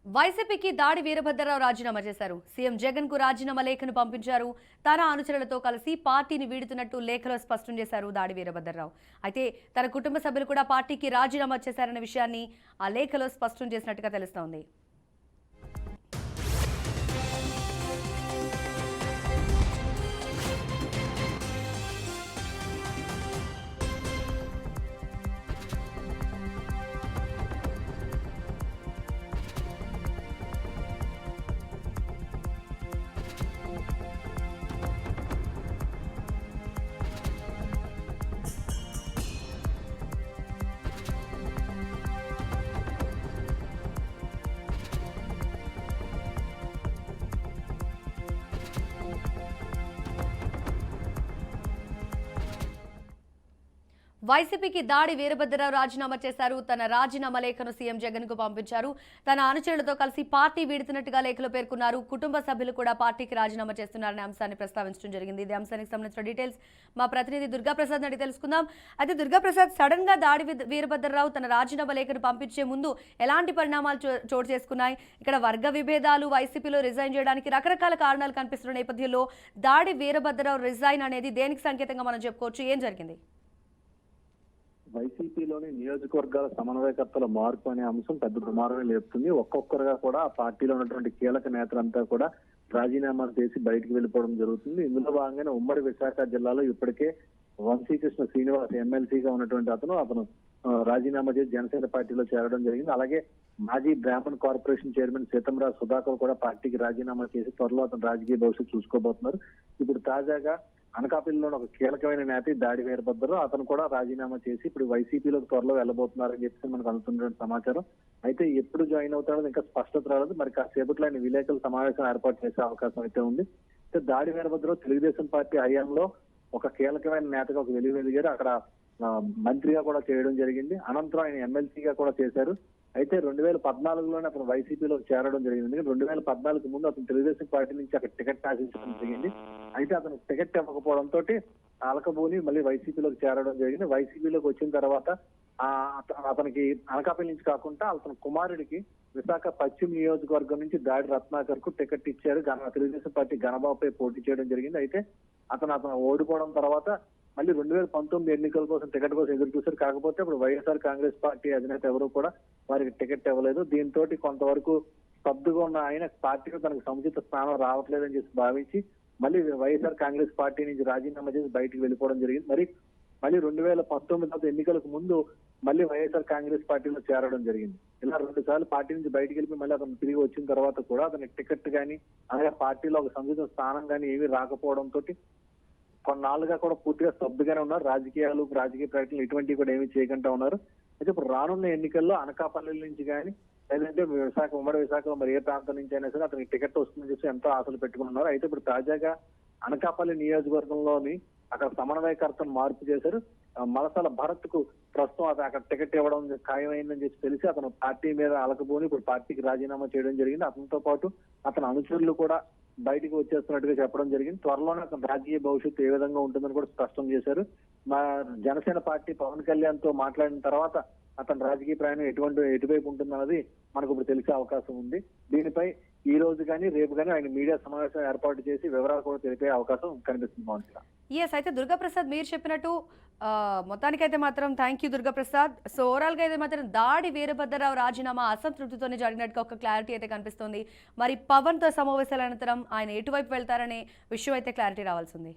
వైసీపీకి దాడి వీరభద్రరావు రాజీనామా చేశారు. సీఎం జగన్ కు రాజీనామా లేఖను పంపించారు. తన అనుచరులతో కలిసి పార్టీని వీడుతున్నట్టు లేఖలో స్పష్టం చేశారు దాడి వీరభద్రరావు. అయితే తన కుటుంబ సభ్యులు కూడా పార్టీకి రాజీనామా చేశారన్న విషయాన్ని ఆ లేఖలో స్పష్టం చేసినట్టుగా తెలుస్తోంది. వైసీపీకి దాడి వీరభద్రరావు రాజీనామా చేశారు. తన రాజీనామా లేఖను సీఎం జగన్ కు పంపించారు. తన అనుచరులతో కలిసి పార్టీ వీడుతున్నట్టుగా లేఖలో పేర్కొన్నారు. కుటుంబ సభ్యులు కూడా పార్టీకి రాజీనామా చేస్తున్నారనే అంశాన్ని ప్రస్తావించడం జరిగింది. ఈ అంశానికి సంబంధించిన డీటెయిల్స్ మా ప్రతినిధి దుర్గాప్రసాద్ అడిగి తెలుసుకుందాం. అయితే దుర్గాప్రసాద్, సడన్ గా దాడి వీరభద్రరావు తన రాజీనామా లేఖను పంపించే ముందు ఎలాంటి పరిణామాలు చోటు చేసుకున్నాయి? ఇక్కడ వర్గ విభేదాలు, వైసీపీలో రిజైన్ చేయడానికి రకరకాల కారణాలు కనిపిస్తున్న నేపథ్యంలో దాడి వీరభద్రరావు రిజైన్ అనేది దేనికి సంకేతంగా మనం చెప్పుకోవచ్చు? ఏం జరిగింది? వైసీపీలోని నియోజకవర్గాల సమన్వయకర్తల మార్పు అనే అంశం పెద్ద దుమారమే లేపుతుంది. ఒక్కొక్కరుగా కూడా ఆ పార్టీలో ఉన్నటువంటి కీలక నేతలంతా కూడా రాజీనామాలు చేసి బయటకు వెళ్ళిపోవడం జరుగుతుంది. ఇందులో భాగంగానే ఉమ్మడి విశాఖ జిల్లాలో ఇప్పటికే వంశీకృష్ణ శ్రీనివాస్ ఎమ్మెల్సీగా ఉన్నటువంటి అతను రాజీనామా చేసి జనసేన పార్టీలో చేరడం జరిగింది. అలాగే మాజీ బ్రాహ్మణ్ కార్పొరేషన్ చైర్మన్ సీతంరాజ్ సుధాకర్ కూడా పార్టీకి రాజీనామా చేసి త్వరలో అతను రాజకీయ భవిష్యత్తు చూసుకోబోతున్నారు. ఇప్పుడు తాజాగా అనకాపల్లిలోని ఒక కీలకమైన నేత దాడి వీరభద్రరావు అతను కూడా రాజీనామా చేసి ఇప్పుడు వైసీపీలోకి త్వరలో వెళ్ళబోతున్నారని చెప్పి మనకు అందుతున్నటువంటి సమాచారం. అయితే ఎప్పుడు జాయిన్ అవుతాడో ఇంకా స్పష్టత రాలేదు. మరి కాసేపట్లో ఆయన విలేకరుల సమావేశం ఏర్పాటు చేసే అవకాశం అయితే ఉంది. అయితే దాడి వీరభద్రరావు తెలుగుదేశం పార్టీ హయాంలో ఒక కీలకమైన నేతగా ఒక వెలిగారు. అక్కడ మంత్రిగా కూడా చేయడం జరిగింది. అనంతరం ఆయన ఎమ్మెల్సీగా కూడా చేశారు. అయితే 2014లోనే అతను వైసీపీలో చేరడం జరిగింది. 2014 ముందు అతను తెలుగుదేశం పార్టీ నుంచి అక్కడ టికెట్ ఆశించడం జరిగింది. అయితే అతను టికెట్ ఇవ్వకపోవడంతో అలకబోని మళ్ళీ వైసీపీలోకి చేరడం జరిగింది. వైసీపీలోకి వచ్చిన తర్వాత అతనికి అనకాపల్లి నుంచి కాకుండా అతని కుమారుడికి విశాఖ పశ్చిమ నియోజకవర్గం నుంచి దాడి రత్నాకర్ కు టికెట్ ఇచ్చారు. తెలుగుదేశం పార్టీ ఘనబాబుపై పోటీ చేయడం జరిగింది. అయితే అతను ఓడిపోవడం తర్వాత మళ్ళీ 2019 ఎన్నికల కోసం టికెట్ కోసం ఎదురు చూశారు. కాకపోతే ఇప్పుడు వైఎస్ఆర్ కాంగ్రెస్ పార్టీ అధినేత ఎవరు కూడా వారికి టికెట్ ఇవ్వలేదు. దీంతో కొంతవరకు స్తబ్దుగా ఉన్న ఆయన పార్టీలో తనకు సముచిత స్థానం రావట్లేదని చెప్పి భావించి మళ్ళీ వైఎస్ఆర్ కాంగ్రెస్ పార్టీ నుంచి రాజీనామా చేసి బయటకు వెళ్ళిపోవడం జరిగింది. మళ్ళీ 2019 ఎన్నికలకు ముందు మళ్ళీ వైఎస్ఆర్ కాంగ్రెస్ పార్టీలో చేరడం జరిగింది. ఇలా 2 సార్లు పార్టీ నుంచి బయటకు వెళ్ళి మళ్ళీ అతను తిరిగి వచ్చిన తర్వాత కూడా అతనికి టికెట్ కానీ అలాగే పార్టీలో ఒక సముచిత స్థానం కానీ ఏమీ రాకపోవడంతో కొన్నాళ్ళుగా కూడా పూర్తిగా స్తబ్దుగానే ఉన్నారు. రాజకీయ ప్రకటనలు ఇటువంటివి కూడా ఏమీ చేయకుండా ఉన్నారు. అయితే ఇప్పుడు రానున్న ఎన్నికల్లో అనకాపల్లి నుంచి కానీ లేదంటే ఉమ్మడి విశాఖలో మరి ఏ ప్రాంతం నుంచి అయినా సరే అతనికి టికెట్ వస్తుందని చెప్పి ఎంతో ఆశలు పెట్టుకున్నారు. అయితే ఇప్పుడు తాజాగా అనకాపల్లి నియోజకవర్గంలోని అక్కడ సమన్వయకర్తను మార్పు చేశారు. మలసాల భరత్ కు ప్రస్తుతం అక్కడ టికెట్ ఇవ్వడం ఖాయమైందని చెప్పి తెలిసి అతను పార్టీ మీద అలకపోని ఇప్పుడు పార్టీకి రాజీనామా చేయడం జరిగింది. అతనితో పాటు అతని అనుచరులు కూడా బయటికి వచ్చేస్తున్నట్టుగా చెప్పడం జరిగింది. త్వరలోనే అతని రాజకీయ భవిష్యత్తు ఏ విధంగా ఉంటుందని కూడా స్పష్టం చేశారు. మా జనసేన పార్టీ పవన్ కళ్యాణ్ తో మాట్లాడిన తర్వాత అతని రాజకీయ ప్రయాణం ఎటువైపు ఉంటుందన్నది మనకు ఇప్పుడు తెలిసే అవకాశం ఉంది. దీనిపై ఈ రోజు కానీ రేపు కానీ ఆయన మీడియా సమావేశం ఏర్పాటు చేసి వివరాలు కూడా తెలిపే అవకాశం కనిపిస్తుంది. అయితే దుర్గాప్రసాద్ మీరు చెప్పినట్టు మొత్తానికైతే మాత్రం thank you Durgaprasad. So overall గా అయితే మాత్రం దాడి వీరభద్రరావు రాజీనామా అసంతృప్తితోనే జరిగినట్టుగా ఒక క్లారిటీ అయితే కనిపిస్తుంది. మరి పవన్ తో సమావేశాల అనంతరం ఆయన ఎటువైపు వెళ్తారనే విషయం అయితే క్లారిటీ రావాల్సింది.